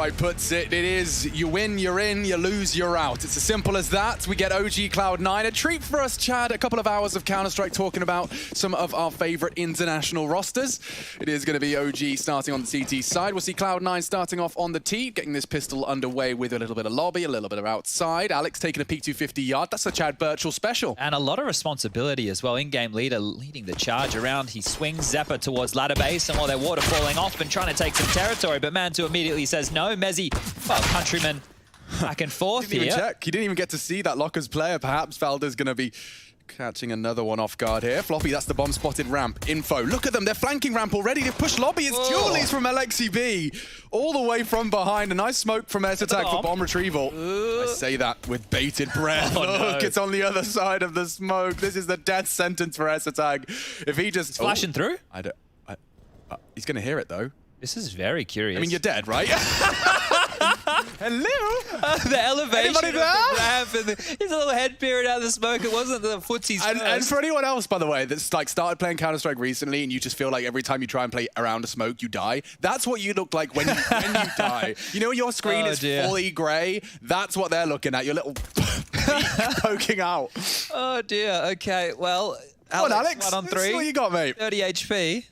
Outright puts it, it is you win, you're in, you lose, you're out. It's as simple as that. We get OG Cloud9. A treat for us, Chad. A couple of hours of Counter-Strike talking about some of our favorite international rosters. It is going to be OG starting on the CT side. We'll see Cloud9 starting off on the T, getting this pistol underway with a little bit of lobby, a little bit of outside. Alex taking a peek 250 yard. That's a Chad Birchall special. And a lot of responsibility as well. In-game leader leading the charge around. He swings Zephyr towards ladder base, and while they're water falling off and trying to take some territory, but Mantu immediately says no. Mezzy, well, countryman back and forth He didn't here. even check. He didn't even get to see that Lockers player. Perhaps Valda's going to be catching another one off guard here. Floppy, that's the bomb spotted ramp. Info. Look at them. They're flanking ramp already. They've pushed lobby. It's Julies from LXCB all the way from behind. A nice smoke from S-Attack for bomb retrieval. I say that with bated breath. Look, no. It's on the other side of the smoke. This is the death sentence for S-Attack. If he just... Flashing through? He's going to hear it, though. This is very curious. I mean, you're dead, right? Hello? The elevation Anybody of there? the ramp and his little head peering out of the smoke. It wasn't the footsie's and for anyone else, by the way, that's like started playing Counter-Strike recently and you just feel like every time you try and play around a smoke, you die. That's what you look like when you die. You know, your screen is fully grey. That's what they're looking at. Your little poking out. Oh, dear. Okay, well, Alex, 1 on 3. Let's see what you got, mate. 30 HP.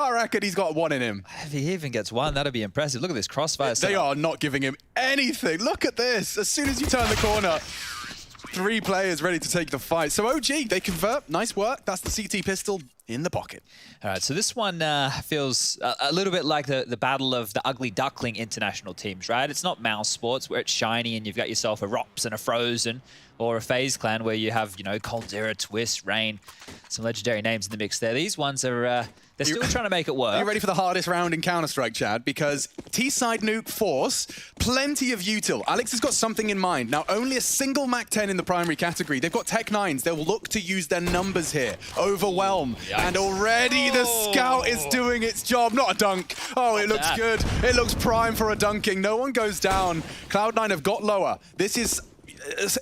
I reckon he's got one in him. If he even gets one, that'd be impressive. Look at this crossfire. They are not giving him anything. Look at this. As soon as you turn the corner, 3 players ready to take the fight. So OG, they convert. Nice work. That's the CT pistol in the pocket. All right, so this one feels a little bit like the battle of the ugly duckling international teams, right? It's not mouse sports where it's shiny and you've got yourself a Rops and a Frozen, or a FaZe Clan where you have, you know, Coldzera, Twist, Rain, some legendary names in the mix there. These ones are, they're still trying to make it work. Are you ready for the hardest round in Counter-Strike, Chad? Because T-side nuke force, plenty of util. Alex has got something in mind. Now, only a single MAC-10 in the primary category. They've got Tech 9s. They'll look to use their numbers here. Overwhelm. Yikes. And already the scout is doing its job. Not a dunk. Oh, it looks good. It looks prime for a dunking. No one goes down. Cloud9 have got lower. This is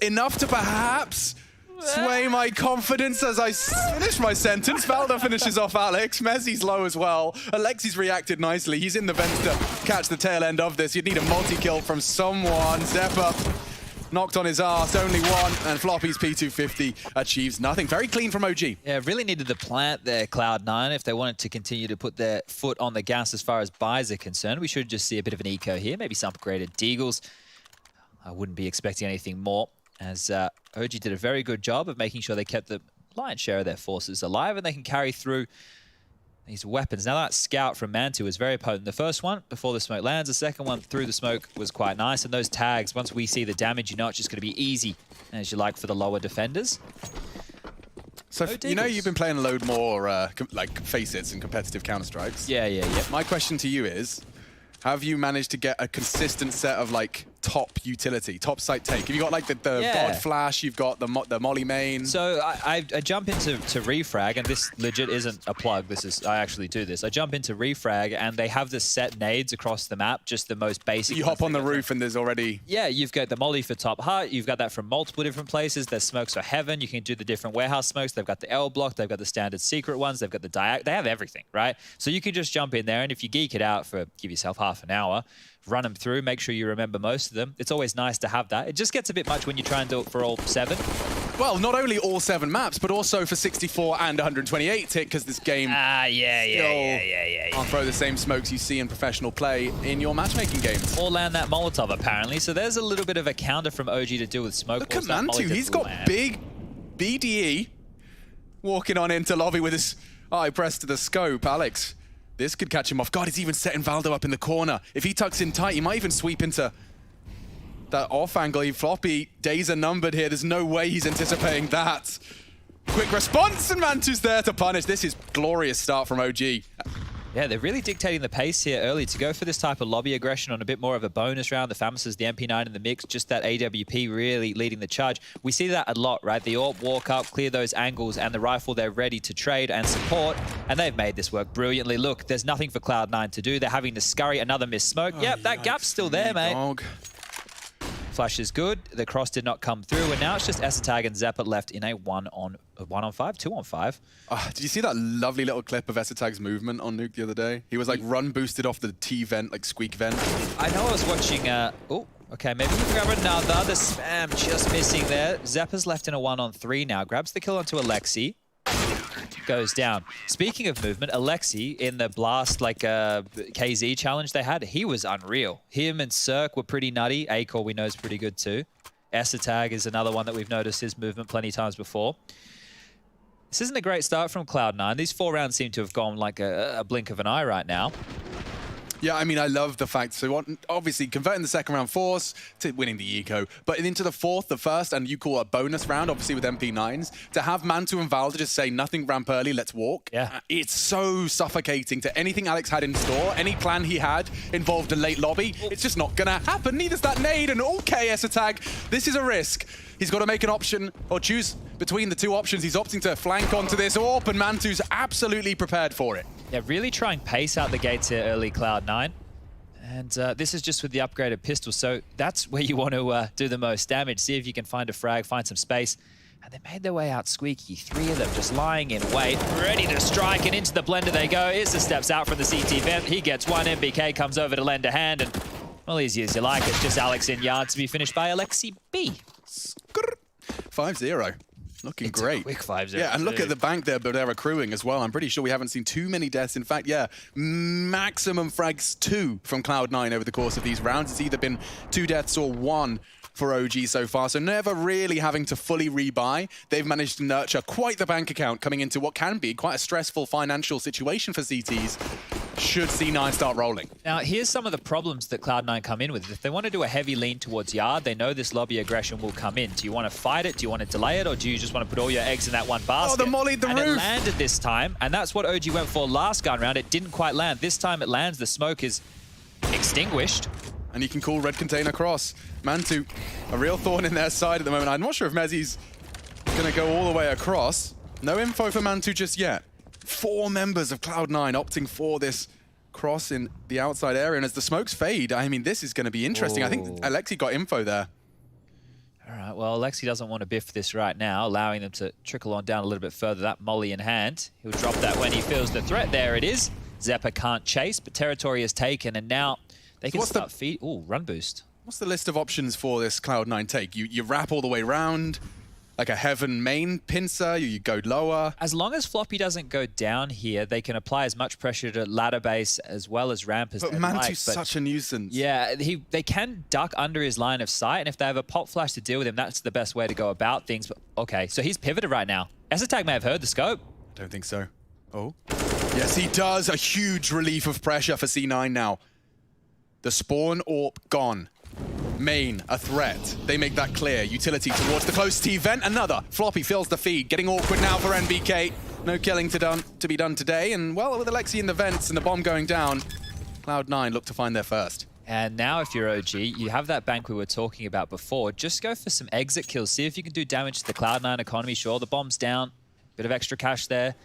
enough to perhaps sway my confidence as I finish my sentence. Valda finishes off Alex. Mezzy's low as well. Alexi's reacted nicely. He's in the vents to catch the tail end of this. You'd need a multi-kill from someone. Zephyr knocked on his arse, only one, and Floppy's P250 achieves nothing. Very clean from OG. Yeah, really needed the plant there, Cloud9, if they wanted to continue to put their foot on the gas as far as buys are concerned. We should just see a bit of an eco here, maybe some upgraded Deagles. I wouldn't be expecting anything more, as OG did a very good job of making sure they kept the lion's share of their forces alive and they can carry through these weapons. Now that scout from Mantu was very potent. The first one, before the smoke lands, the second one through the smoke was quite nice. And those tags, once we see the damage, you know it's just going to be easy, as you like for the lower defenders. So, you know you've been playing a load more like Facets and competitive Counter-Strikes. Yeah. My question to you is, have you managed to get a consistent set of like top utility, top site take? Have you got like the God Flash, you've got the Molly main? So I jump into refrag, and this legit isn't a plug, this is, I actually do this. I jump into refrag and they have the set nades across the map, just the most basic. You hop on the roof and there's already... Yeah, you've got the Molly for top hut, you've got that from multiple different places, there's smokes for heaven, you can do the different warehouse smokes, they've got the L block, they've got the standard secret ones, they've got the diac, they have everything, right? So you can just jump in there, and if you geek it out for, give yourself half an hour, run them through, make sure you remember most of them. It's always nice to have that. It just gets a bit much when you try and do it for all 7. Well, not only all 7 maps, but also for 64 and 128 tick, because this game... Yeah. I'll throw the same smokes you see in professional play in your matchmaking games. Or land that Molotov, apparently. So there's a little bit of a counter from OG to do with smoke. Look at Mantu, he's got big BDE walking on into lobby with his eye pressed to the scope. Alex, this could catch him off guard. He's even setting Valdo up in the corner. If he tucks in tight, he might even sweep into that off angle. Floppy, days are numbered here. There's no way he's anticipating that. Quick response, and Mantu's there to punish. This is glorious start from OG. Yeah, they're really dictating the pace here early to go for this type of lobby aggression on a bit more of a bonus round. The Famouses, the MP9 in the mix, just that AWP really leading the charge. We see that a lot, right? The AWP walk up, clear those angles, and the rifle, they're ready to trade and support, and they've made this work brilliantly. Look, there's nothing for Cloud9 to do. They're having to scurry another missed smoke. Yep, that gap's still there, mate. Dog. flash is good. The cross did not come through, and now it's just Esatag and Zeppa left in a 1-on-5, 2-on-5. Did you see that lovely little clip of Esatag's movement on Nuke the other day? He was like run boosted off the T vent, like squeak vent. I know I was watching, oh, okay, maybe he can grab another. The spam just missing there. Zeppa's left in a 1-on-3 now. Grabs the kill onto Alexi. Goes down. Speaking of movement, Alexi in the blast like KZ challenge they had, he was unreal. Him and Cirque were pretty nutty. Acor we know is pretty good too. Esatag is another one that we've noticed his movement plenty of times before. This isn't a great start from Cloud9. These 4 rounds seem to have gone like a blink of an eye right now. Yeah, I mean, I love the fact, so obviously converting the second round force to winning the eco, but into the fourth, the first, and you call a bonus round, obviously with MP9s, to have Mantu and Val to just say, nothing ramp early, let's walk. Yeah. It's so suffocating to anything Alex had in store. Any plan he had involved a late lobby. It's just not gonna happen. Neither's that nade, and okay, Esatag, this is a risk. He's got to make an option or choose between the 2 options. He's opting to flank onto this AWP, and Mantu's absolutely prepared for it. Yeah, really trying pace out the gates here early, Cloud9. And this is just with the upgraded pistol, so that's where you want to do the most damage. See if you can find a frag, find some space. And they made their way out squeaky. 3 of them just lying in wait, ready to strike, and into the blender they go. Izza steps out from the CT vent. He gets one. MBK comes over to lend a hand, and well, easy as you like. It's just Alex in yard to be finished by Alexi B. 5-0. Looking It's great. A quick 5-0. Yeah, and look at the bank there, but they're accruing as well. I'm pretty sure we haven't seen too many deaths. In fact, yeah, maximum frags 2 from Cloud9 over the course of these rounds. It's either been 2 deaths or 1 for OG so far, so never really having to fully rebuy. They've managed to nurture quite the bank account coming into what can be quite a stressful financial situation for CTs should C9 start rolling. Now, here's some of the problems that Cloud9 come in with. If they want to do a heavy lean towards yard, they know this lobby aggression will come in. Do you want to fight it? Do you want to delay it? Or do you just want to put all your eggs in that one basket? Oh, the mollied the and roof! It landed this time, and that's what OG went for last gun round. It didn't quite land. This time it lands. The smoke is extinguished. And you can call red container cross. Mantu, a real thorn in their side at the moment. I'm not sure if Mezzi's going to go all the way across. No info for Mantu just yet. 4 members of Cloud9 opting for this cross in the outside area. And as the smokes fade, I mean, this is going to be interesting. I think Alexi got info there. All right, well, Alexi doesn't want to biff this right now, allowing them to trickle on down a little bit further. That molly in hand. He'll drop that when he feels the threat. There it is. Zeppa can't chase, but territory is taken, and now they can start feed. Ooh, run boost. What's the list of options for this Cloud9 take? You wrap all the way round, like a Heaven main pincer, you go lower. As long as Floppy doesn't go down here, they can apply as much pressure to ladder base as well as ramp as they like. But Mantu's such a nuisance. Yeah, they can duck under his line of sight, and if they have a pop flash to deal with him, that's the best way to go about things. But okay, so he's pivoted right now. Esatag may have heard the scope. Don't think so. Oh. Yes, he does. A huge relief of pressure for C9 now. The spawn AWP gone. Main, a threat. They make that clear. Utility towards the close T vent. Another. Floppy fills the feed. Getting awkward now for NBK. No killing to be done today. And well, with Alexi in the vents and the bomb going down, Cloud9 look to find their first. And now if you're OG, you have that bank we were talking about before. Just go for some exit kills. See if you can do damage to the Cloud9 economy. Sure, the bomb's down. Bit of extra cash there.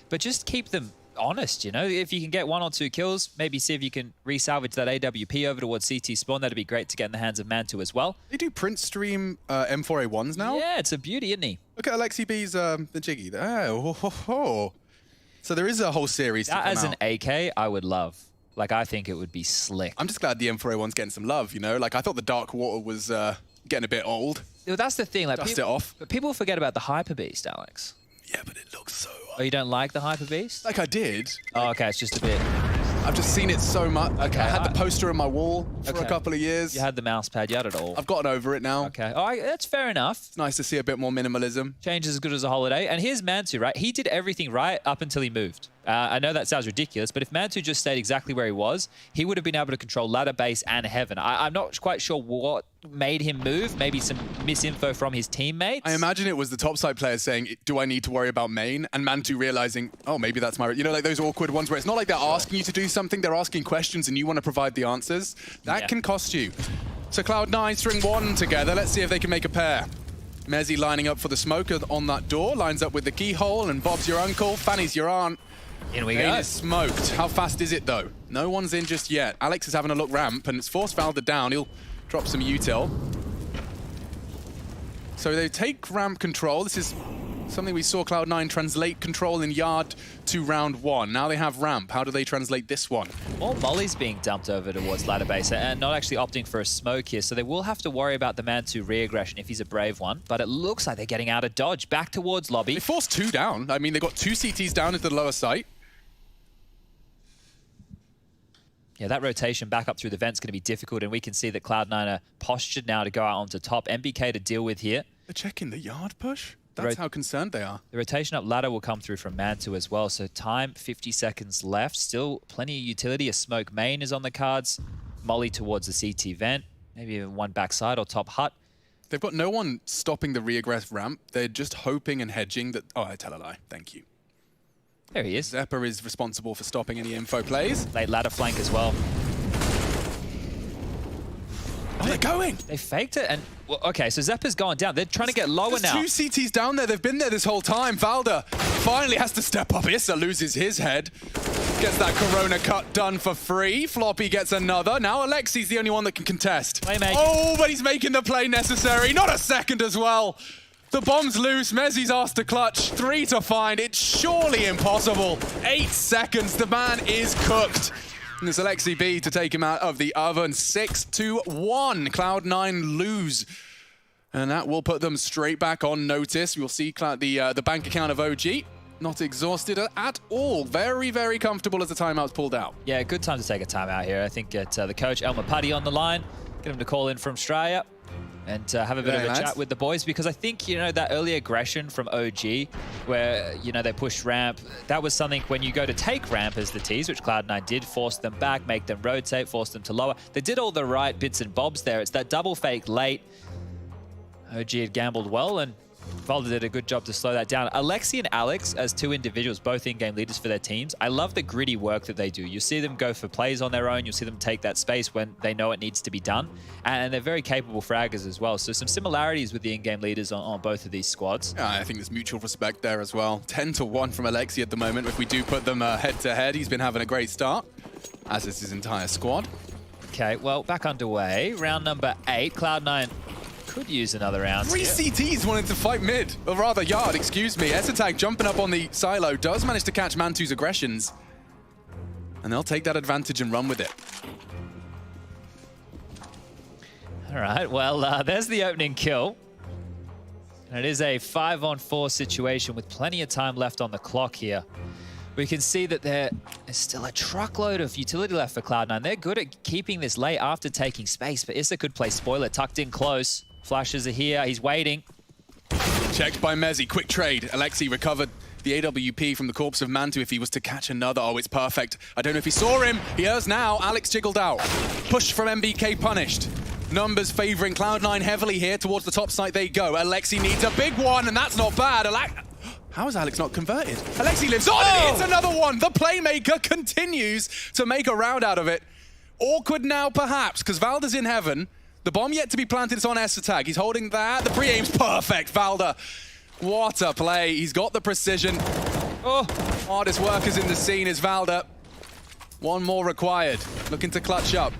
But just keep them honest, you know? If you can get 1 or 2 kills, maybe see if you can resalvage that AWP over towards CT spawn. That'd be great to get in the hands of Mantu as well. They do print stream M4A1s now? Yeah, it's a beauty, isn't he? Look at Alexi B's the jiggy there. Oh. So there is a whole series to come as out. an AK, I would love. Like, I think it would be slick. I'm just glad the M4A1's getting some love, you know? Like, I thought the Dark Water was getting a bit old. Well, that's the thing. Like, Dust it off. But people forget about the Hyper Beast, Alex. Yeah, but it looks so... Oh, you don't like the Hyper Beast? Like I did. Oh, okay, it's just a bit... I've just seen it so much. Okay, I had the poster on my wall for Okay. a couple of years. You had the mouse pad, you had it all. I've gotten over it now. Okay, all right, that's fair enough. It's nice to see a bit more minimalism. Change is as good as a holiday. And here's Mantu, right? He did everything right up until he moved. I know that sounds ridiculous, but if Mantu just stayed exactly where he was, he would have been able to control ladder base and heaven. I'm not quite sure what made him move. Maybe some misinfo from his teammates. I imagine it was the topside players saying, do I need to worry about main? And Mantu realizing, oh, maybe that's my... You know, like those awkward ones where it's not like they're asking you to do something, they're asking questions and you want to provide the answers. That can cost you. So Cloud9 string 1 together. Let's see if they can make a pair. Mezzi lining up for the smoker on that door, lines up with the keyhole, and Bob's your uncle, Fanny's your aunt. In we Main go. is smoked. How fast is it, though? No one's in just yet. Alex is having a look ramp, and it's force valved down. He'll drop some util. So they take ramp control. This is something we saw Cloud9 translate control in Yard to round 1. Now they have ramp. How do they translate this one? More mollies being dumped over towards ladder base and not actually opting for a smoke here. So they will have to worry about the man 2 re-aggression if he's a brave one. But it looks like they're getting out of dodge. Back towards lobby. They forced 2 down. I mean, they got 2 CTs down into the lower site. Yeah, that rotation back up through the vent's going to be difficult, and we can see that Cloud9 are postured now to go out onto top. MBK to deal with here. They're checking the Yard push? That's how concerned they are. The rotation up ladder will come through from Mantu as well, so time, 50 seconds left. Still plenty of utility. A smoke main is on the cards. Molly towards the CT vent. Maybe even one backside or top hut. They've got no one stopping the re-aggress ramp. They're just hoping and hedging that... Oh, I tell a lie. Thank you. There he is. Zeppa is responsible for stopping any info plays. Late ladder flank as well. Oh, they're going! They faked it and... Well, okay, so Zeppa's going down. They're trying to get lower now. 2 CTs down there. They've been there this whole time. Valda finally has to step up. Issa loses his head. Gets that Corona cut done for free. Floppy gets another. Now Alexi's the only one that can contest. Playmaker. Oh, but he's making the play necessary. Not a second as well. The bomb's loose. Mezzi's asked to clutch. 3 to find. It's surely impossible. 8 seconds. The man is cooked. And it's Alexi B to take him out of the oven. 6-1. Cloud9 lose. And that will put them straight back on notice. We'll see the bank account of OG. Not exhausted at all. Very, very comfortable as the timeout's pulled out. Yeah, good time to take a timeout here. I think get the coach, Elmer Putty, on the line. Get him to call in from Australia. And have a bit of a chat with the boys, because I think, you know, that early aggression from OG where, you know, they pushed ramp, that was something when you go to take ramp as the tease, which Cloud9 did, force them back, make them rotate, force them to lower. They did all the right bits and bobs there. It's that double fake late. OG had gambled well, and Valda did a good job to slow that down. Alexi and Alex, as 2 individuals, both in-game leaders for their teams, I love the gritty work that they do. You see them go for plays on their own. You'll see them take that space when they know it needs to be done. And they're very capable fraggers as well. So some similarities with the in-game leaders on both of these squads. Yeah, I think there's mutual respect there as well. 10-1 from Alexi at the moment. If we do put them head-to-head, he's been having a great start, as is his entire squad. Okay, well, back underway. Round number 8. Cloud9 could use another round. 3 CTs wanted to fight mid, or rather Yard, excuse me. Esatag jumping up on the silo does manage to catch Mantu's aggressions. And they'll take that advantage and run with it. All right, well, there's the opening kill. And it is a 5-on-4 situation with plenty of time left on the clock here. We can see that there is still a truckload of utility left for Cloud9. They're good at keeping this late after taking space, but Issa could play spoiler, tucked in close. Flashes are here, he's waiting. Checked by Mezzi, quick trade. Alexi recovered the AWP from the corpse of Mantu if he was to catch another. Oh, it's perfect. I don't know if he saw him. He is now. Alex jiggled out. Push from MBK punished. Numbers favoring Cloud9 heavily here. Towards the top site they go. Alexi needs a big one, and that's not bad. How is Alex not converted? Alexi lives on, and it's another one. The playmaker continues to make a round out of it. Awkward now, perhaps, because Valda's in heaven. The bomb yet to be planted. It's on Esatag. He's holding that. The pre-aim's perfect, Valda. What a play. He's got the precision. Oh, hardest workers in the scene is Valda. One more required. Looking to clutch up.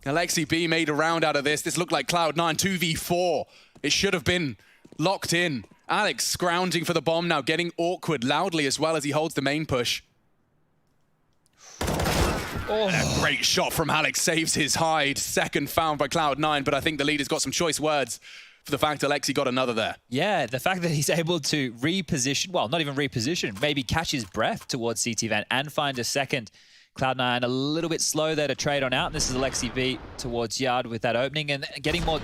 Alexi B made a round out of this. This looked like Cloud9 2v4. It should have been locked in. Alex scrounging for the bomb now, getting awkward loudly as well as he holds the main push. Oh. A great shot from Alex, saves his hide. Second found by Cloud9, but I think the leader's got some choice words for the fact Alexi got another there. Yeah, the fact that he's able to reposition, well, not even reposition, maybe catch his breath towards CT Van and find a second. Cloud9 a little bit slow there to trade on out. And this is Alexi B towards Yard with that opening and getting more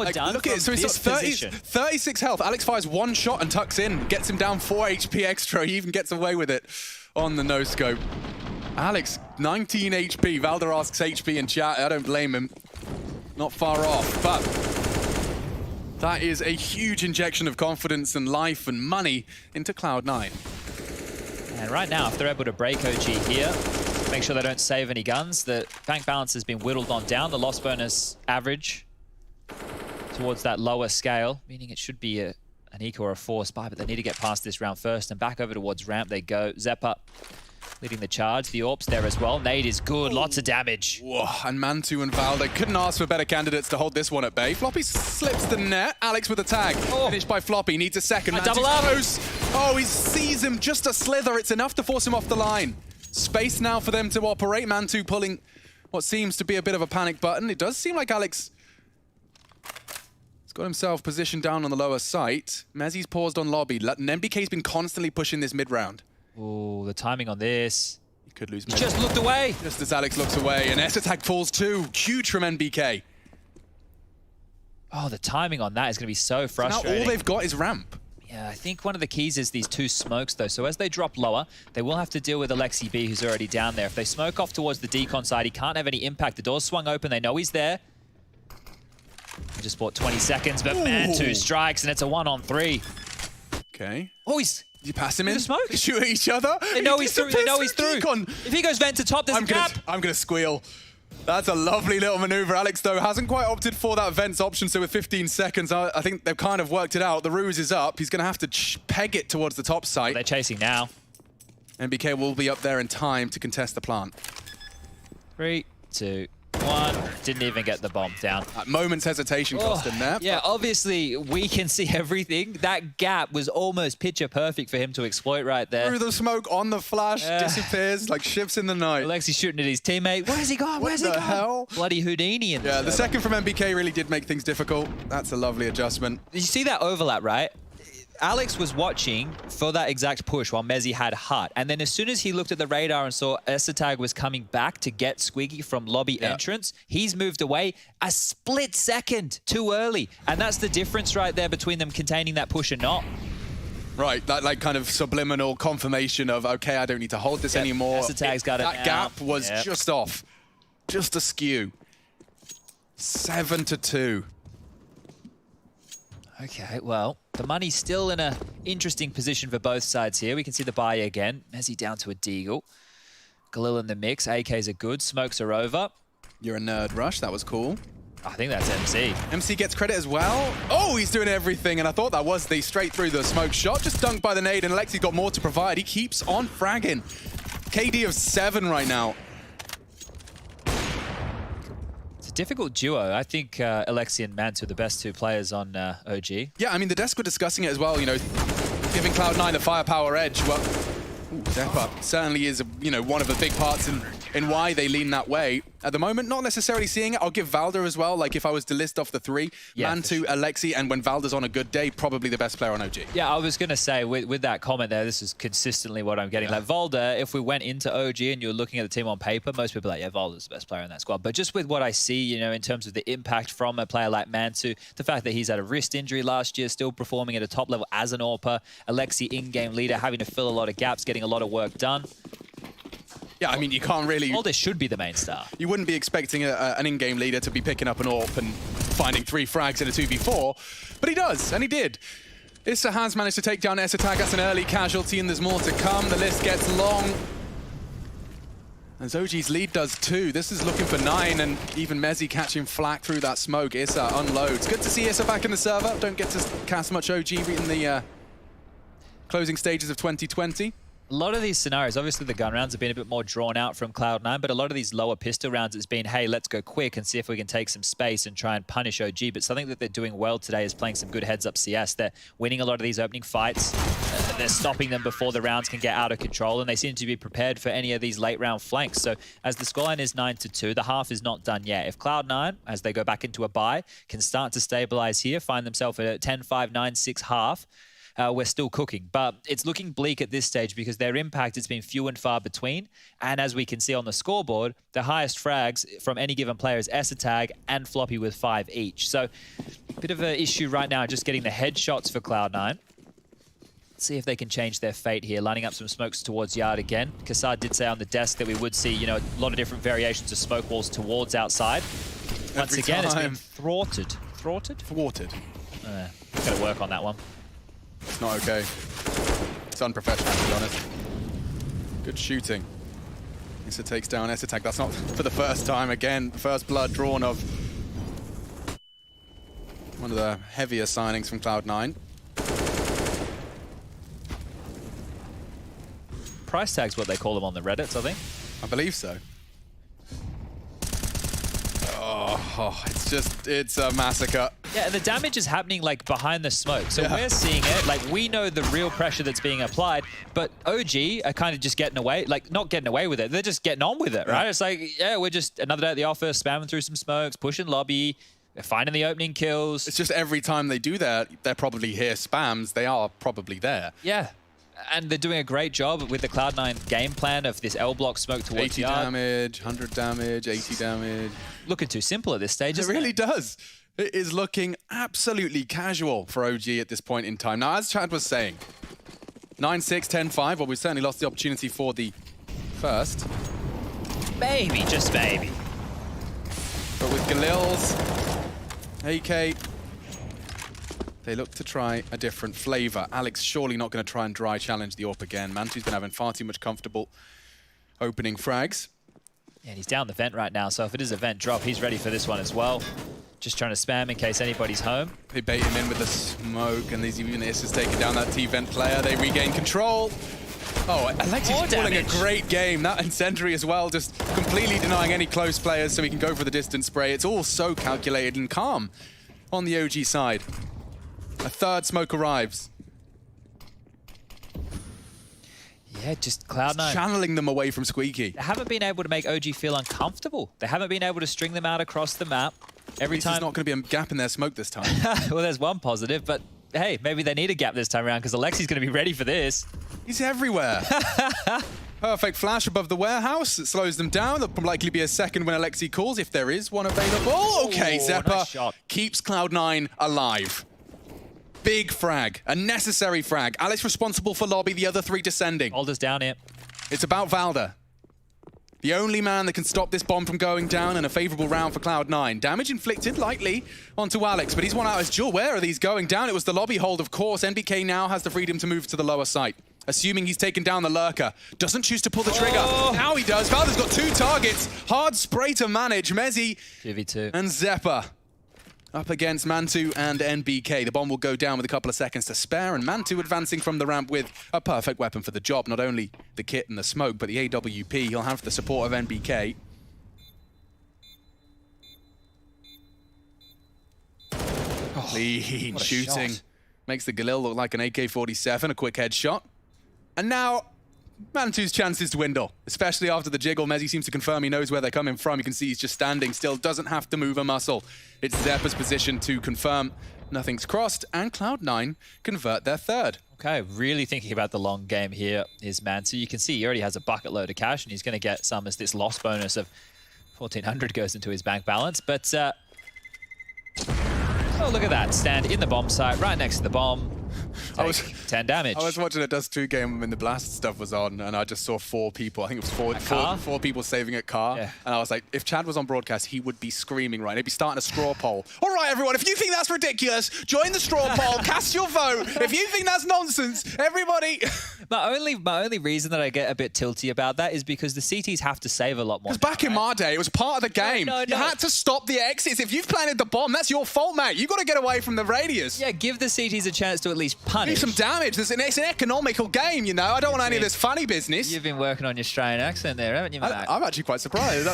done. Look at it, so he's got 36 health. Alex fires one shot and tucks in, gets him down 4 HP extra. He even gets away with it on the no-scope. Alex, 19 HP. Valda asks HP in chat. I don't blame him. Not far off, but that is a huge injection of confidence and life and money into Cloud9. And right now, if they're able to break OG here, make sure they don't save any guns, the bank balance has been whittled on down. The loss bonus average towards that lower scale, meaning it should be an eco or a force buy, but they need to get past this round first. And back over towards ramp they go. Zeppa leading the charge. The AWP's there as well. Nade is good, lots of damage. Whoa, and Mantu and Val, they couldn't ask for better candidates to hold this one at bay. Floppy slips the net. Alex with the tag. Finished by Floppy, needs a second. Mantu's double up. close. Oh, he sees him just a slither. It's enough to force him off the line. Space now for them to operate. Mantu pulling what seems to be a bit of a panic button. It does seem like Alex has got himself positioned down on the lower site. Mezzi's paused on lobby. NBK's been constantly pushing this mid-round. Oh, the timing on this. He could lose He Mezzi. just looked away. Just as Alex looks away, and S-Attack falls too. Huge from NBK. Oh, the timing on that is going to be so Now frustrating. all they've got is ramp. Yeah, I think one of the keys is these two smokes, though. So as they drop lower, they will have to deal with Alexi B, who's already down there. If they smoke off towards the decon side, he can't have any impact. The door's swung open. They know he's there. He just bought 20 seconds, but Mantu strikes, and it's a 1-on-3. Okay. Oh, he's... Did you pass him in? the smoke. They shoot at each other? They know he's through. They know he's through. Decon. If he goes vent to top, there's a gap. I'm gonna squeal. That's a lovely little maneuver. Alex, though, hasn't quite opted for that vents option, so with 15 seconds, I think they've kind of worked it out. The ruse is up. He's gonna have to peg it towards the top site. They're chasing now. NBK will be up there in time to contest the plant. 3, 2, 1. Didn't even get the bomb down. That moment's hesitation cost him there. Yeah, obviously, we can see everything. That gap was almost picture perfect for him to exploit right there. Through the smoke, on the flash, disappears like ships in the night. Alexi shooting at his teammate. Where's he gone? Where's he What the gone? hell? Bloody Houdini. In Yeah, the second from NBK really did make things difficult. That's a lovely adjustment. You see that overlap, right? Alex was watching for that exact push while Mezzi had Hut. And then as soon as he looked at the radar and saw S-Attack was coming back to get Squiggy from lobby entrance, he's moved away a split second too early. And that's the difference right there between them containing that push and not. Right, that like kind of subliminal confirmation of, okay, I don't need to hold this anymore. S-Attack's got it That now. gap was just off, just askew. 7-2. Okay, well, the money's still in an interesting position for both sides here. We can see the buy again. Mezzi down to a deagle. Galil in the mix. AKs are good. Smokes are over. You're a nerd, Rush. That was cool. I think that's MC. MC gets credit as well. Oh, he's doing everything, and I thought that was the straight through the smoke shot. Just dunked by the nade, and Alexi's got more to provide. He keeps on fragging. KD of 7 right now. Difficult duo. I think Alexi and Mantu are the best two players on OG. Yeah, I mean, the desk were discussing it as well, you know, giving Cloud9 the firepower edge. Well, step up certainly is, one of the big parts in why they lean that way. At the moment, not necessarily seeing it. I'll give Valder as well. Like, if I was to list off the 3, Mantu, Alexi, and when Valder's on a good day, probably the best player on OG. Yeah, I was going to say, with that comment there, this is consistently what I'm getting. Like, Valder, if we went into OG and you're looking at the team on paper, most people are like, yeah, Valder's the best player in that squad. But just with what I see, in terms of the impact from a player like Mantu, the fact that he's had a wrist injury last year, still performing at a top level as an AWPer, Alexi, in-game leader, having to fill a lot of gaps, getting a lot of work done. Yeah, I mean, you can't really... Valder should be the main star. You wouldn't be expecting an in-game leader to be picking up an AWP and finding 3 frags in a 2v4, but he does, and he did. Issa has managed to take down S-Attack. That's an early casualty, and there's more to come. The list gets long. As OG's lead does too. This is looking for 9, and even Mezzi catching flack through that smoke. Issa unloads. Good to see Issa back in the server. Don't get to cast much OG in the closing stages of 2020. A lot of these scenarios, obviously the gun rounds have been a bit more drawn out from Cloud9, but a lot of these lower pistol rounds, it's been, hey, let's go quick and see if we can take some space and try and punish OG. But something that they're doing well today is playing some good heads-up CS. They're winning a lot of these opening fights. They're stopping them before the rounds can get out of control, and they seem to be prepared for any of these late-round flanks. So as the scoreline is 9-2, the half is not done yet. If Cloud9, as they go back into a bye, can start to stabilize here, find themselves at a 10-5, 9-6 half, we're still cooking. But it's looking bleak at this stage because their impact has been few and far between. And as we can see on the scoreboard, the highest frags from any given player is S-Attack and Floppy with 5 each. So a bit of an issue right now just getting the headshots for Cloud9. Let's see if they can change their fate here, lining up some smokes towards Yard again. Kassad did say on the desk that we would see, a lot of different variations of smoke walls towards outside. Once again, it's been thwarted. Thwarted? Thwarted. Got to work on that one. It's not okay. It's unprofessional, to be honest. Good shooting. Issa takes down S-Attack. That's not for the first time. Again, first blood drawn of one of the heavier signings from Cloud9. price tag's what they call them on the Reddits, I think. I believe so. Oh, it's a massacre. Yeah, and the damage is happening like behind the smoke. So we're seeing it, like we know the real pressure that's being applied, but OG are kind of just getting away, like not getting away with it. They're just getting on with it, right? It's like, yeah, we're just another day at the office, spamming through some smokes, pushing lobby, finding the opening kills. It's just every time they do that, they're probably here spams. They are probably there. Yeah. And they're doing a great job with the Cloud9 game plan of this L block smoke towards 80 yard. damage, 100 damage, 80 damage. Looking too simple at this stage, It really does. It is looking absolutely casual for OG at this point in time. Now, as Chad was saying, 9-6, 10-5. Well, we certainly lost the opportunity for the first. Maybe, just maybe. But with Galil's AK, they look to try a different flavor. Alex surely not going to try and dry challenge the AWP again. Mantu's been having far too much comfortable opening frags. And he's down the vent right now, so if it is a vent drop, he's ready for this one as well. Just trying to spam in case anybody's home. They bait him in with the smoke, and these even is taking down that T-vent player. They regain control. Oh, Alexi's calling a great game. That incendiary as well, just completely denying any close players so he can go for the distance spray. It's all so calculated and calm on the OG side. A third smoke arrives. Yeah, just Cloud9. Channeling them away from Squeaky. They haven't been able to make OG feel uncomfortable. They haven't been able to string them out across the map. Every time. There's not going to be a gap in their smoke this time. Well, there's one positive, but hey, maybe they need a gap this time around because Alexi's going to be ready for this. He's everywhere. Perfect flash above the warehouse. It slows them down. There'll likely be a second when Alexi calls, if there is one available. Okay, Zeppa nice keeps Cloud9 alive. Big frag, a necessary frag. Alex responsible for lobby, the other three descending. Hold us down here. It's about Valda. The only man that can stop this bomb from going down, and a favorable round for Cloud9. Damage inflicted lightly onto Alex, but he's one out his duel. Where are these going down? It was the lobby hold, of course. NBK now has the freedom to move to the lower site. Assuming he's taken down the lurker. Doesn't choose to pull the trigger. Now he does. Valda's got two targets. Hard spray to manage. Mezzi 2v2. and Zeppa up against Mantu and NBK. The bomb will go down with a couple of seconds to spare, and Mantu advancing from the ramp with a perfect weapon for the job. Not only the kit and the smoke, but the AWP. He'll have the support of NBK. Clean shooting. Shot. Makes the Galil look like an AK-47, a quick headshot. And now, Mantu's chances dwindle, especially after the jiggle. Mezzi seems to confirm he knows where they're coming from. You can see he's just standing still, doesn't have to move a muscle. It's Zeppa's position to confirm nothing's crossed, and Cloud9 convert their third. Okay, really thinking about the long game here is Mantu. You can see he already has a bucket load of cash, and he's going to get some as this loss bonus of 1,400 goes into his bank balance. But, oh, look at that. Stand in the bomb site, right next to the bomb. Take 10 damage. I was watching a Dust 2 game when the Blast stuff was on, and I just saw four people. I think it was four people saving at car. Yeah. And I was like, if Chad was on broadcast, he would be screaming right. He'd be starting a straw poll. All right, everyone, if you think that's ridiculous, join the straw poll, cast your vote. If you think that's nonsense, everybody... My only reason that I get a bit tilty about that is because the CTs have to save a lot more. Because back in my day, it was part of the game. No. You had to stop the exits. If you've planted the bomb, that's your fault, mate. You've got to get away from the radius. Yeah, give the CTs a chance to at least punish. Do some damage. It's an economical game, you know. I don't want any of this funny business. You've been working on your Australian accent there, haven't you, Matt? I'm actually quite surprised.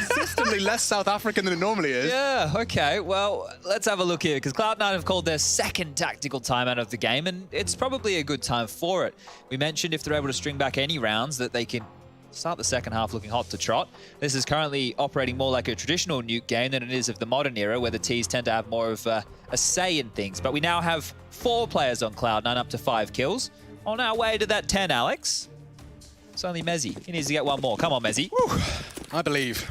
Consistently less South African than it normally is. Yeah, okay. Well, let's have a look here, because Cloud9 have called their second tactical timeout of the game, and it's probably a good time for it. We mentioned if they're able to string back any rounds that they can start the second half looking hot to trot. This is currently operating more like a traditional Nuke game than it is of the modern era, where the Ts tend to have more of a say in things. But we now have 4 players on Cloud9, up to 5 kills. On our way to that 10, Alex. It's only Mezzi. He needs to get one more. Come on, Mezzi. Whew. I believe.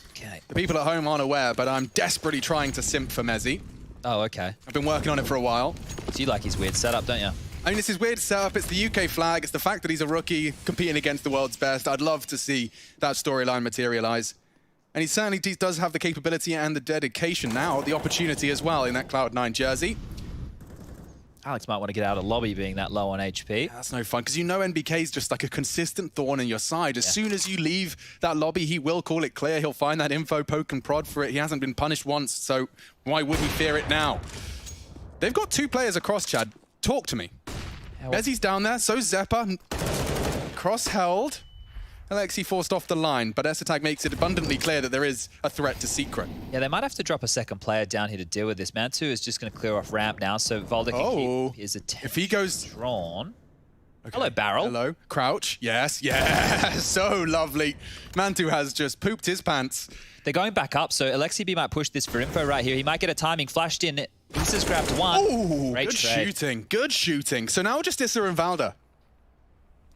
Okay. The people at home aren't aware, but I'm desperately trying to simp for Mezzi. Oh, okay. I've been working on it for a while. So you like his weird setup, don't you? I mean, it's his weird setup. It's the UK flag. It's the fact that he's a rookie competing against the world's best. I'd love to see that storyline materialize. And he certainly does have the capability and the dedication now, the opportunity as well in that Cloud9 jersey. Alex might want to get out of lobby being that low on HP. That's no fun, because you know NBK's just like a consistent thorn in your side. As soon as you leave that lobby, he will call it clear. He'll find that info, poke and prod for it. He hasn't been punished once, so why would he fear it now? They've got 2 players across, Chad. Talk to me. Mezzi's down there, so's Zeppa. Cross held. Alexi forced off the line, but Esatag makes it abundantly clear that there is a threat to Secret. Yeah, they might have to drop a second player down here to deal with this. Mantu is just going to clear off ramp now, so Valda can keep his attention if he goes drawn. Okay. Hello, Barrel. Hello. Crouch. Yes. Yes. So lovely. Mantu has just pooped his pants. They're going back up, so Alexi B might push this for info right here. He might get a timing flashed in. He's just grabbed one. Oh, great good trade. shooting. Good shooting. So now just Issa and Valda.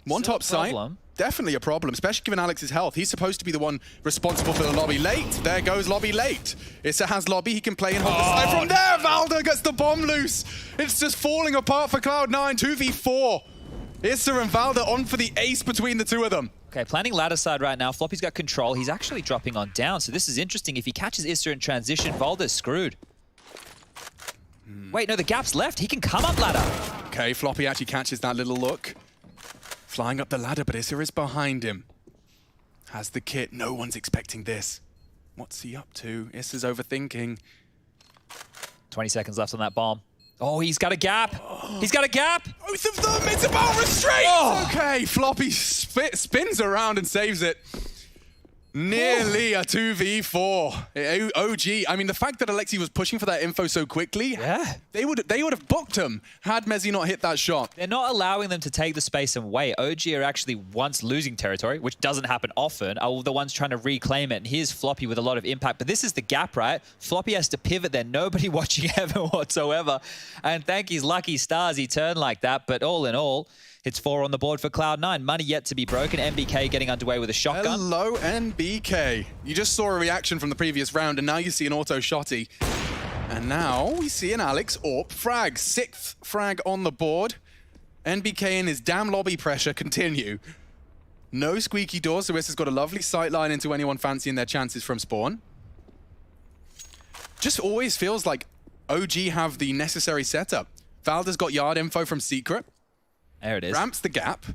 One Still top site. Definitely a problem, especially given Alex's health. He's supposed to be the one responsible for the lobby late. There goes lobby late. Issa has lobby. He can play and hold the side from there. Valda gets the bomb loose. It's just falling apart for Cloud9. 2v4. Issa and Valda on for the ace between the two of them. Okay, planning ladder side right now. Floppy's got control. He's actually dropping on down, so this is interesting. If he catches Issa in transition, Valda's screwed. Wait, no, the gap's left. He can come up ladder. Okay, Floppy actually catches that little look. Flying up the ladder, but Issa is behind him. Has the kit. No one's expecting this. What's he up to? Issa's overthinking. 20 seconds left on that bomb. Oh, he's got a gap. He's got a gap. Both of them. It's about restraint. Oh. Okay, Floppy spins around and saves it. Nearly a 2v4. OG. I mean, the fact that Alexi was pushing for that info so quickly, Yeah. they would have booked him had Mezzi not hit that shot. They're not allowing them to take the space and wait. OG are actually once losing territory, which doesn't happen often, are the ones trying to reclaim it. And here's Floppy with a lot of impact. But this is the gap, right? Floppy has to pivot there. Nobody watching Heaven whatsoever. And thank his lucky stars he turned like that. But all in all, it's 4 on the board for Cloud9. Money yet to be broken. MBK getting underway with a shotgun. Hello, NBK. You just saw a reaction from the previous round, and now you see an auto shotty. And now we see an Alex AWP frag. 6th frag on the board. NBK and his damn lobby pressure continue. No squeaky door, so Issa's got a lovely sight line into anyone fancying their chances from spawn. Just always feels like OG have the necessary setup. Valda's got yard info from Secret. There it is. Ramps the gap.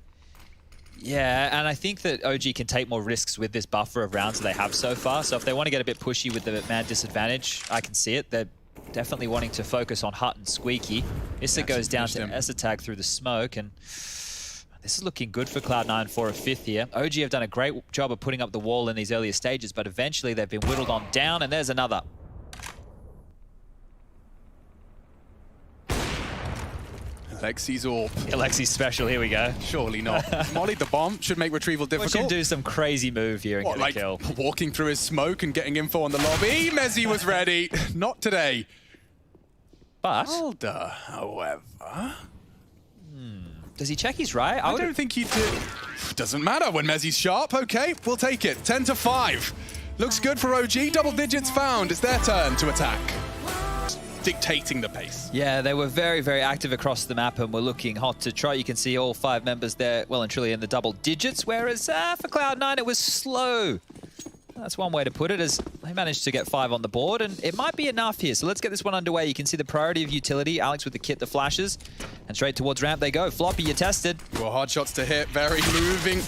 Yeah, and I think that OG can take more risks with this buffer of rounds that they have so far. So if they want to get a bit pushy with the man disadvantage, I can see it. They're definitely wanting to focus on Hut and Squeaky. Issa goes down to Esatag through the smoke, and this is looking good for Cloud9 for a 5th here. OG have done a great job of putting up the wall in these earlier stages, but eventually they've been whittled on down, and there's another. Alexi's AWP. Alexi's special, here we go. Surely not. Mollied the bomb, should make retrieval difficult. Watch him do some crazy move here and What, get like a kill. walking through his smoke and getting info on the lobby? Mezzi was ready. Not today. But Valda, however... does he check his right? I don't think he did. Doesn't matter when Mezzi's sharp. Okay, we'll take it. 10-5. Looks good for OG. Double digits found. It's their turn to attack. Dictating the pace. Yeah, they were very, very active across the map and were looking hot to try. You can see all 5 members there well and truly in the double digits, whereas for Cloud9 it was slow. That's one way to put it, as they managed to get 5 on the board, and it might be enough here. So let's get this one underway. You can see the priority of utility. Alex with the kit, the flashes, and straight towards ramp they go. Floppy, you're tested. Well, hard shots to hit, very moving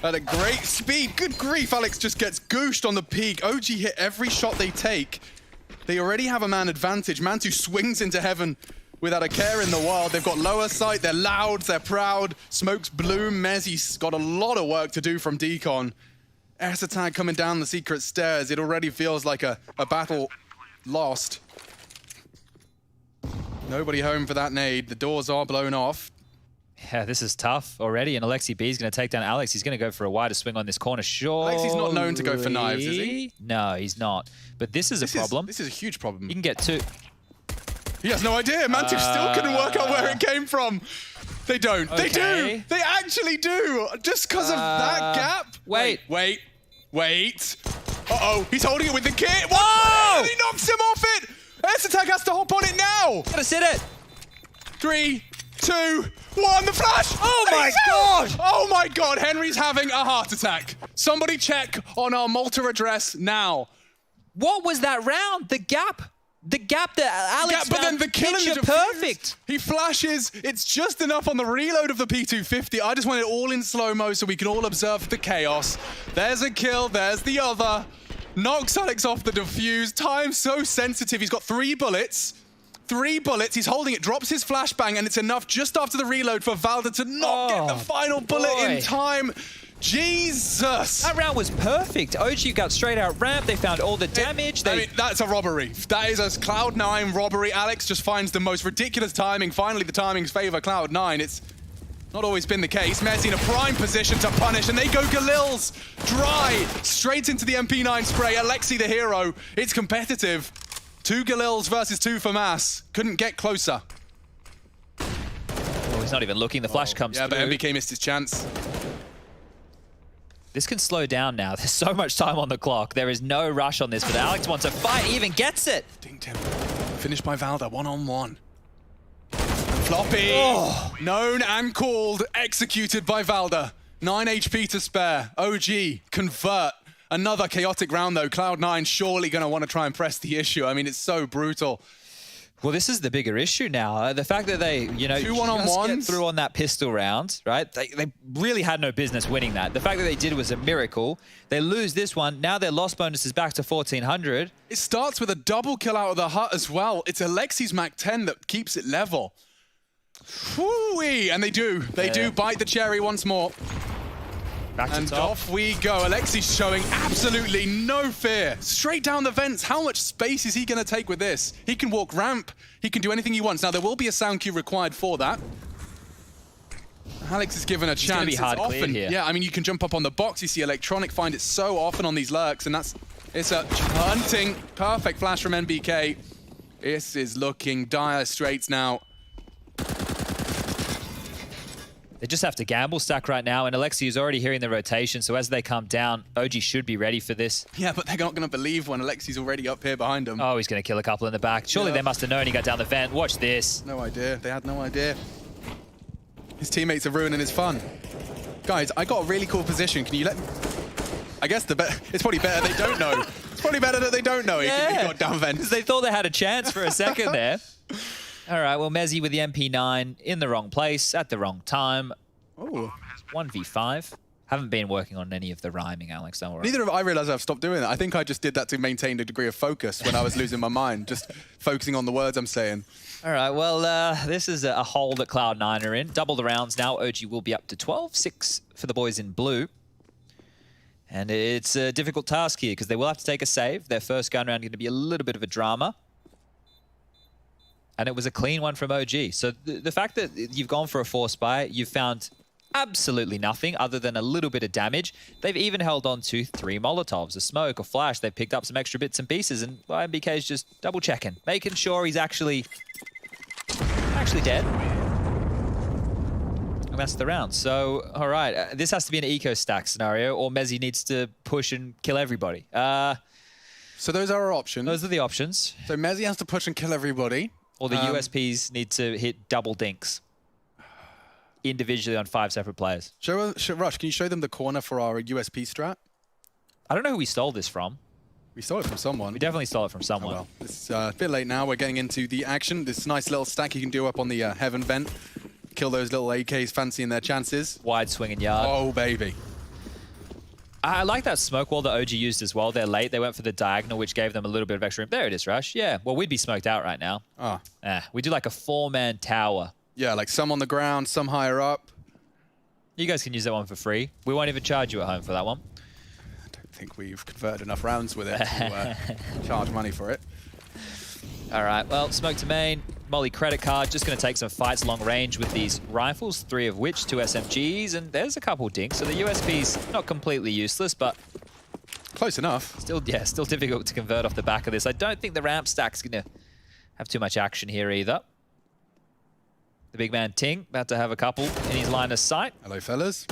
at a great speed. Good grief, Alex just gets gooshed on the peak. OG hit every shot they take. They already have a man advantage. Mantu swings into Heaven without a care in the world. They've got lower sight, they're loud, they're proud. Smokes bloom. Mezzi's got a lot of work to do from Decon. Esatag coming down the secret stairs. It already feels like a battle lost. Nobody home for that nade. The doors are blown off. Yeah, this is tough already, and Alexi B is going to take down Alex. He's going to go for a wider swing on this corner. Sure. Alexi's not known to go for knives, is he? No, he's not. But this is a problem. This is a huge problem. You can get 2. He has no idea. Mantu still couldn't work out where it came from. They don't. Okay. They do. They actually do. Just because of that gap. Wait. Uh-oh. He's holding it with the kit. Whoa! He knocks him off it. Esatag has to hop on it now. Gotta sit it. 3, 2, 1. The flash. Oh my God. Oh my God. Henry's having a heart attack. Somebody check on our Malta address now. What was that round? The gap that Alex but then the kill in the defuse, perfect. He flashes. It's just enough on the reload of the P250. I just want it all in slow-mo so we can all observe the chaos. There's a kill. There's the other. Knocks Alex off the defuse. Time so sensitive. He's got 3 bullets. 3 bullets, he's holding it, drops his flashbang, and it's enough just after the reload for Valda to not get the final bullet in time. Jesus! That round was perfect. OG got straight out ramp. They found all the damage. I mean, that's a robbery. That is a Cloud9 robbery. Alex just finds the most ridiculous timing. Finally, the timings favor Cloud9. It's not always been the case. Messi in a prime position to punish, and they go Galil's dry straight into the MP9 spray. Alexi the hero. It's competitive. 2 Galils versus 2 for Mass. Couldn't get closer. Oh, he's not even looking. The flash comes through. Yeah, but MBK missed his chance. This can slow down now. There's so much time on the clock. There is no rush on this, but Alex wants to fight. He even gets it. Ding Tim. Finished by Valda, 1-on-1. Floppy. Known and called. Executed by Valda. 9 HP to spare. OG, convert. Another chaotic round, though. Cloud9 surely going to want to try and press the issue. I mean, it's so brutal. Well, this is the bigger issue now. The fact that they, you know, 2 1-on-1s get through on that pistol round, right? They really had no business winning that. The fact that they did was a miracle. They lose this one. Now their loss bonus is back to 1,400. It starts with a double kill out of the hut as well. It's Alexi's Mac 10 that keeps it level. Whoo-wee! And they do. They do bite the cherry once more. Back to And top. off we go. Alexi's showing absolutely no fear. Straight down the vents. How much space is he going to take with this? He can walk ramp. He can do anything he wants. Now, there will be a sound cue required for that. Alex is given a chance. It's going to be hard cleared here. Yeah, I mean, you can jump up on the box. You see Electronic find it so often on these lurks, and it's a hunting. Perfect flash from NBK. This is looking dire straits now. They just have to gamble stack right now, and Alexi is already hearing the rotation, so as they come down, OG should be ready for this. Yeah, but they're not going to believe when Alexi's already up here behind them. Oh, he's going to kill a couple in the back. Surely they must have known he got down the vent. Watch this. No idea. They had no idea. His teammates are ruining his fun. Guys, I got a really cool position. Can you let me... I guess it's probably better they don't know. It's probably better that they don't know he got down vent. Because they thought they had a chance for a second there. All right, well, Mezzi with the MP9 in the wrong place at the wrong time. Oh. 1v5. Haven't been working on any of the rhyming, Alex, don't worry. Neither have I realized I've stopped doing that. I think I just did that to maintain a degree of focus when I was losing my mind, just focusing on the words I'm saying. All right, well, this is a hole that Cloud9 are in. Double the rounds now. OG will be up to 12, 6 for the boys in blue. And it's a difficult task here because they will have to take a save. Their first gun round is going to be a little bit of a drama. And it was a clean one from OG. So the fact that you've gone for a force buy, you've found absolutely nothing other than a little bit of damage. They've even held on to 3 Molotovs, a smoke, a flash. They've picked up some extra bits and pieces, and MBK is just double checking, making sure he's actually dead. And that's the round. So, all right, this has to be an eco stack scenario, or Mezzi needs to push and kill everybody. So those are our options. Those are the options. So Mezzi has to push and kill everybody. Or the USPs need to hit double dinks individually on 5 separate players. Rush, can you show them the corner for our USP strat? I don't know who we stole this from. We stole it from someone. We definitely stole it from someone. Oh, well, it's a bit late now. We're getting into the action. This nice little stack you can do up on the Heaven vent. Kill those little AKs, fancying their chances. Wide swinging yard. Oh, baby. I like that smoke wall that OG used as well. They're late. They went for the diagonal, which gave them a little bit of extra room. There it is, Rush. Yeah, well, we'd be smoked out right now. Ah. We do like a 4-man tower. Yeah, like some on the ground, some higher up. You guys can use that one for free. We won't even charge you at home for that one. I don't think we've converted enough rounds with it to charge money for it. All right, well, smoke to main. Molly credit card, just going to take some fights long range with these rifles, 3 of which 2 SMGs, and there's a couple dinks. So the USP's not completely useless, but close enough. Still difficult to convert off the back of this. I don't think the ramp stack's going to have too much action here either. The big man Ting about to have a couple in his line of sight. Hello, fellas.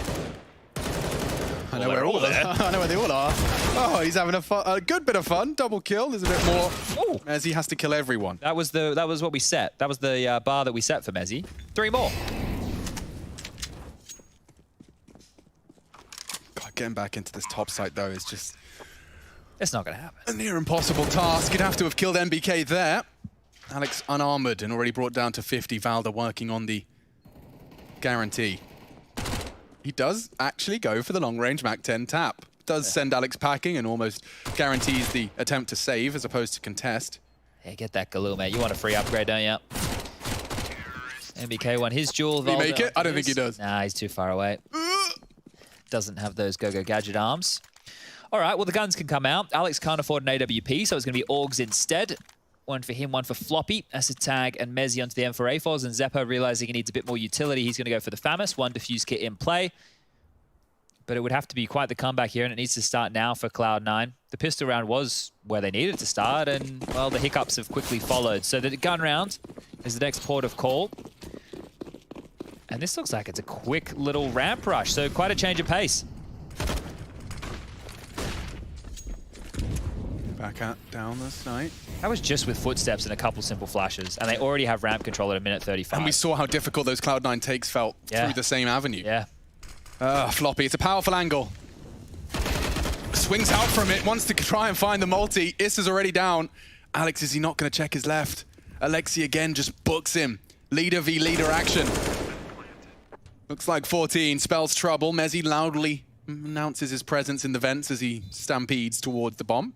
I know Well, where all they're are. I know where they all are. Oh, he's having a good bit of fun. Double kill. There's a bit more. Ooh. As he has to kill everyone. That was what we set. That was the bar that we set for Mezzi. 3 more. God, getting back into this top site though is just It's not going to happen. a near impossible task. You'd have to have killed NBK there. Alex unarmored and already brought down to 50. Valda working on the guarantee. He does actually go for the long-range Mac-10 tap. Does send Alex packing and almost guarantees the attempt to save as opposed to contest. Yeah, get that Galil, mate. You want a free upgrade, don't you? MBK won his jewel. Did he make it? I don't think he does. Nah, he's too far away. Doesn't have those go-go gadget arms. All right, well, the guns can come out. Alex can't afford an AWP, so it's going to be Augs instead. One for him, one for Floppy. Acid Tag and Mezzi onto the M4A4s, and Zeppa, realizing he needs a bit more utility, he's going to go for the FAMAS. One defuse kit in play. But it would have to be quite the comeback here, and it needs to start now for Cloud9. The pistol round was where they needed to start, and, well, the hiccups have quickly followed. So the gun round is the next port of call. And this looks like it's a quick little ramp rush, so quite a change of pace. Back down the snipe. That was just with footsteps and a couple simple flashes, and they already have ramp control at a minute 35. And we saw how difficult those Cloud9 takes felt through the same avenue. Yeah. Floppy, it's a powerful angle. Swings out from it, wants to try and find the multi. Issa's already down. Alex, is he not going to check his left? Alexi again just books him. Leader v leader action. Looks like 14 spells trouble. Mezzi loudly announces his presence in the vents as he stampedes towards the bomb.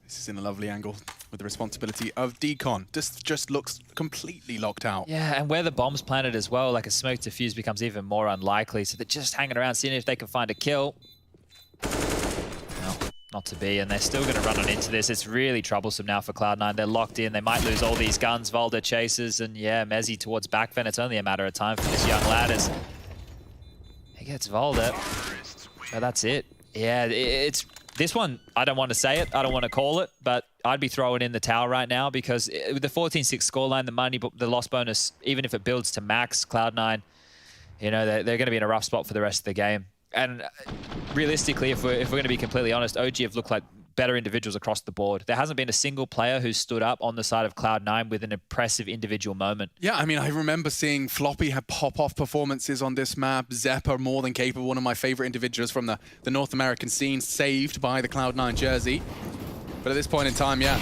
This is in a lovely angle with the responsibility of Decon. Just looks completely locked out. Yeah, and where the bomb's planted as well, like a smoke defuse becomes even more unlikely. So they're just hanging around, seeing if they can find a kill. No, not to be, and they're still going to run on into this. It's really troublesome now for Cloud9. They're locked in. They might lose all these guns. Valda chases, and yeah, Mezzi towards backven. It's only a matter of time for this young lad as he gets Valda. So that's it. Yeah, it's this one. I don't want to say it. I don't want to call it, but I'd be throwing in the towel right now because with the 14-6 scoreline, the money, the loss bonus, even if it builds to max, Cloud9, you know, they're going to be in a rough spot for the rest of the game. And realistically, if we're going to be completely honest, OG have looked like better individuals across the board. There hasn't been a single player who's stood up on the side of Cloud9 with an impressive individual moment. Yeah, I mean, I remember seeing Floppy have pop-off performances on this map. Zeppa, more than capable, one of my favorite individuals from the North American scene, saved by the Cloud9 jersey. But at this point in time, yeah.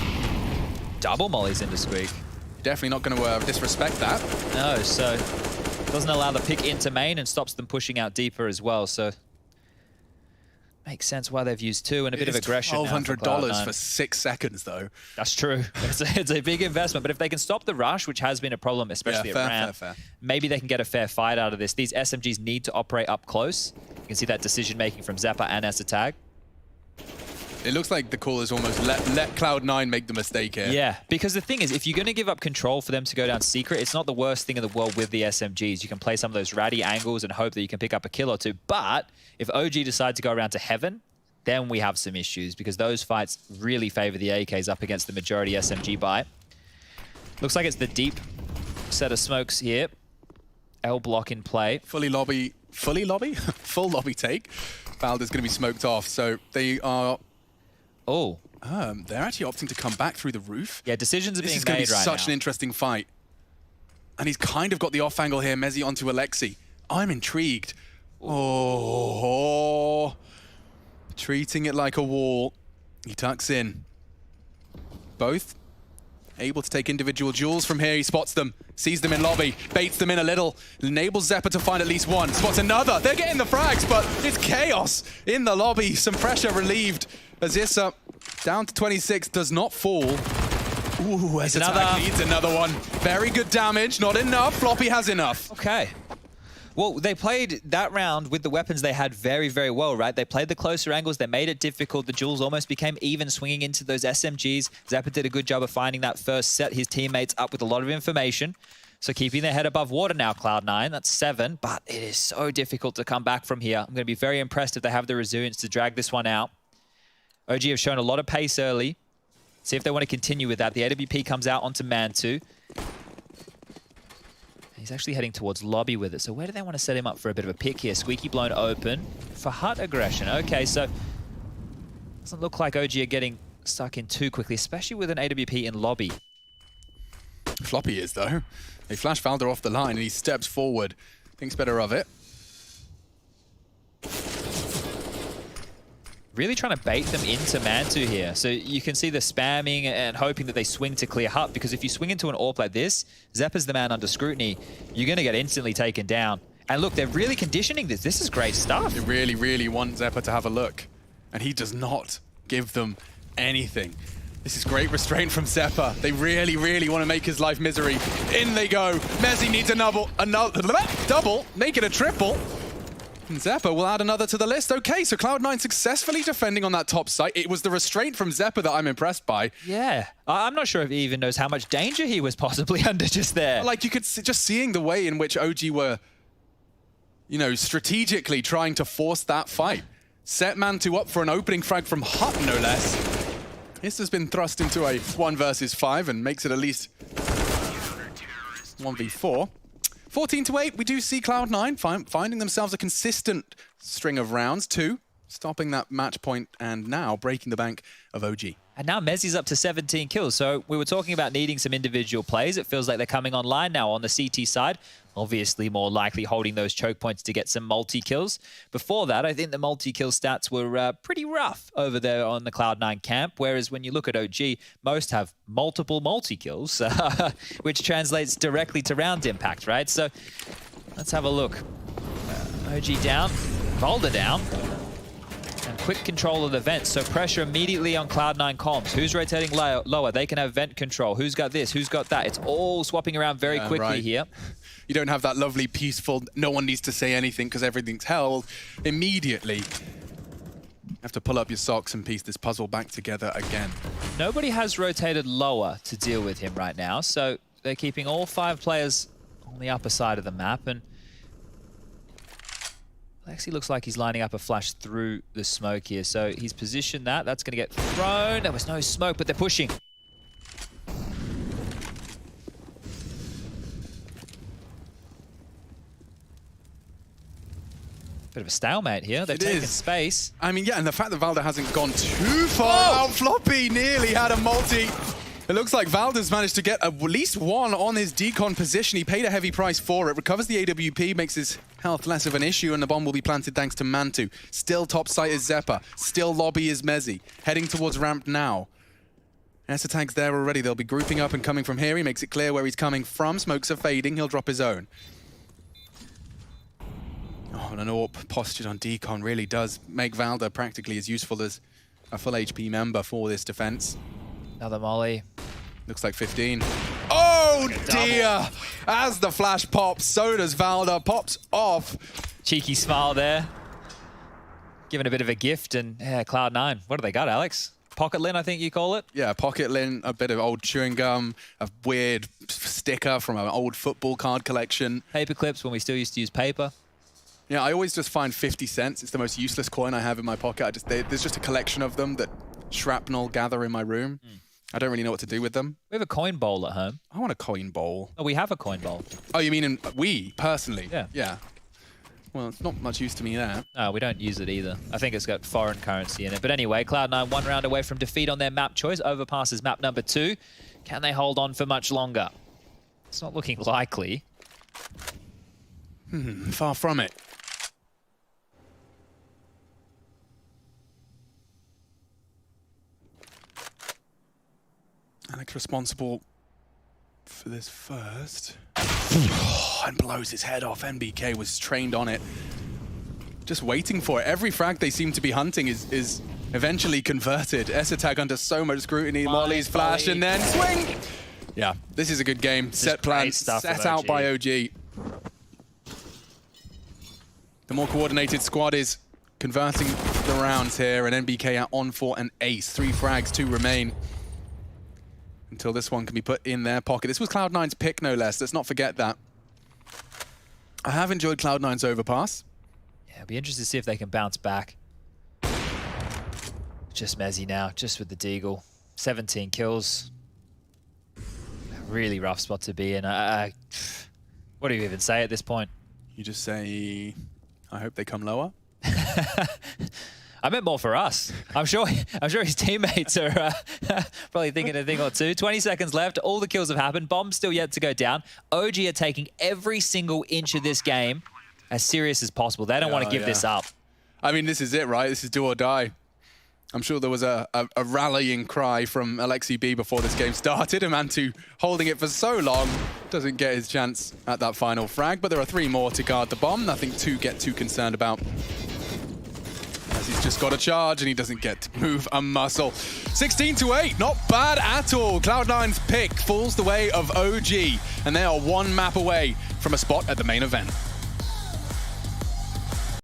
Double mollies into Squeak. Definitely not going to disrespect that. No, so doesn't allow the pick into main and stops them pushing out deeper as well, so makes sense why they've used two and a bit of aggression. $1,200 for 6 seconds, though. That's true. It's a big investment, but if they can stop the rush, which has been a problem, especially at ramp, maybe they can get a fair fight out of this. These SMGs need to operate up close. You can see that decision-making from Zeppa and Acid Tag. It looks like the call is almost let Cloud9 make the mistake here. Yeah, because the thing is, if you're going to give up control for them to go down secret, it's not the worst thing in the world with the SMGs. You can play some of those ratty angles and hope that you can pick up a kill or two. But if OG decide to go around to heaven, then we have some issues because those fights really favor the AKs up against the majority SMG buy. Looks like it's the deep set of smokes here. L block in play. Full lobby take. Valda's going to be smoked off, so they are... Oh. They're actually opting to come back through the roof. Yeah, decisions are being made right now. This is going to be such an interesting fight. And he's kind of got the off angle here, Mezzi onto Alexi. I'm intrigued. Oh. Treating it like a wall. He tucks in. Both able to take individual jewels from here. He spots them, sees them in lobby, baits them in a little, enables Zeppa to find at least one, spots another. They're getting the frags, but it's chaos in the lobby. Some pressure relieved as Issa, down to 26, does not fall. Ooh, as needs another one. Very good damage, not enough. Floppy has enough. Okay. Well, they played that round with the weapons they had very, very well, right? They played the closer angles. They made it difficult. The jewels almost became even swinging into those SMGs. Zeppa did a good job of finding that first set. His teammates up with a lot of information. So keeping their head above water now, Cloud9. That's 7, but it is so difficult to come back from here. I'm going to be very impressed if they have the resilience to drag this one out. OG have shown a lot of pace early. See if they want to continue with that. The AWP comes out onto Mantu. He's actually heading towards lobby with it. So where do they want to set him up for a bit of a pick here? Squeaky blown open for hut aggression. Okay, so doesn't look like OG are getting stuck in too quickly, especially with an AWP in lobby. Floppy is, though. They flash Valda off the line and he steps forward. Thinks better of it. Really trying to bait them into Mantu here. So you can see the spamming and hoping that they swing to clear hut, because if you swing into an AWP like this, Zeppa's the man under scrutiny, you're going to get instantly taken down. And look, they're really conditioning this. This is great stuff. They really, really want Zeppa to have a look. And he does not give them anything. This is great restraint from Zeppa. They really, really want to make his life misery. In they go. Mezzi needs another double, make it a triple. And Zeppa will add another to the list. Okay, so Cloud9 successfully defending on that top site. It was the restraint from Zeppa that I'm impressed by. Yeah, I'm not sure if he even knows how much danger he was possibly under just there. Like, you could see, just seeing the way in which OG were, you know, strategically trying to force that fight. Set Man2 up for an opening frag from Hut, no less. This has been thrust into a 1 versus 5 and makes it at least 1v4. 14-8, we do see Cloud9 finding themselves a consistent string of rounds, 2, stopping that match point and now breaking the bank of OG. And now Mezzi's up to 17 kills. So we were talking about needing some individual plays. It feels like they're coming online now on the CT side. Obviously more likely holding those choke points to get some multi-kills. Before that, I think the multi-kill stats were pretty rough over there on the Cloud9 camp. Whereas when you look at OG, most have multiple multi-kills, which translates directly to round impact, right? So let's have a look. OG down, Valda down. And quick control of the vents, so pressure immediately on Cloud9 comms. Who's rotating lower? They can have vent control. Who's got this? Who's got that? It's all swapping around very quickly here. You don't have that lovely, peaceful, no one needs to say anything because everything's held. Immediately, you have to pull up your socks and piece this puzzle back together again. Nobody has rotated lower to deal with him right now, so they're keeping all 5 players on the upper side of the map, and actually looks like he's lining up a flash through the smoke here. So he's positioned that. That's going to get thrown. There was no smoke, but they're pushing. Bit of a stalemate here. They've taken space. I mean, yeah, and the fact that Valda hasn't gone too far out. Floppy nearly had a multi. It looks like Valda's managed to get at least one on his decon position. He paid a heavy price for it. Recovers the AWP, makes his health less of an issue, and the bomb will be planted thanks to Man2. Still top site is Zeppa. Still lobby is Mezzi. Heading towards ramp now. Tag's there already. They'll be grouping up and coming from here. He makes it clear where he's coming from. Smokes are fading. He'll drop his own. Oh, and an AWP postured on decon really does make Valda practically as useful as a full HP member for this defense. Another molly. Looks like 15. Oh dear! As the flash pops, so does Valda. Pops off. Cheeky smile there. Giving a bit of a gift, and yeah, Cloud9. What do they got, Alex? Pocket lint, I think you call it? Yeah, pocket lint, a bit of old chewing gum, a weird sticker from an old football card collection. Paper clips when we still used to use paper. Yeah, I always just find 50 cents. It's the most useless coin I have in my pocket. There's just a collection of them that shrapnel gather in my room. I don't really know what to do with them. We have a coin bowl at home. I want a coin bowl. Oh, we have a coin bowl. Oh, you mean we, personally? Yeah. Yeah. Well, it's not much use to me there. No, we don't use it either. I think it's got foreign currency in it. But anyway, Cloud9 one round away from defeat on their map choice. Overpasses map number 2. Can they hold on for much longer? It's not looking likely. Far from it. Alex responsible for this first. And blows his head off. NBK was trained on it. Just waiting for it. Every frag they seem to be hunting is eventually converted. Tag under so much scrutiny. Molly's flash and then swing! Yeah, this is a good game. Set plan set out by OG. The more coordinated squad is converting the rounds here, and NBK out on for an ace. 3 frags, 2 remain. Until this one can be put in their pocket. This was Cloud9's pick, no less. Let's not forget that. I have enjoyed Cloud9's overpass. Yeah, it'll be interesting to see if they can bounce back. Just Mezzi now, just with the Deagle. 17 kills. Really rough spot to be in. What do you even say at this point? You just say, I hope they come lower. I meant more for us. I'm sure his teammates are probably thinking a thing or two. 20 seconds left. All the kills have happened. Bomb's still yet to go down. OG are taking every single inch of this game as serious as possible. They don't want to give this up. I mean, this is it, right? This is do or die. I'm sure there was a rallying cry from Alexi B before this game started. And Man2 holding it for so long doesn't get his chance at that final frag. But there are 3 more to guard the bomb. Nothing to get too concerned about. as he's just got a charge and he doesn't get to move a muscle. 16-8, not bad at all. Cloud9's pick falls the way of OG, and they are one map away from a spot at the main event.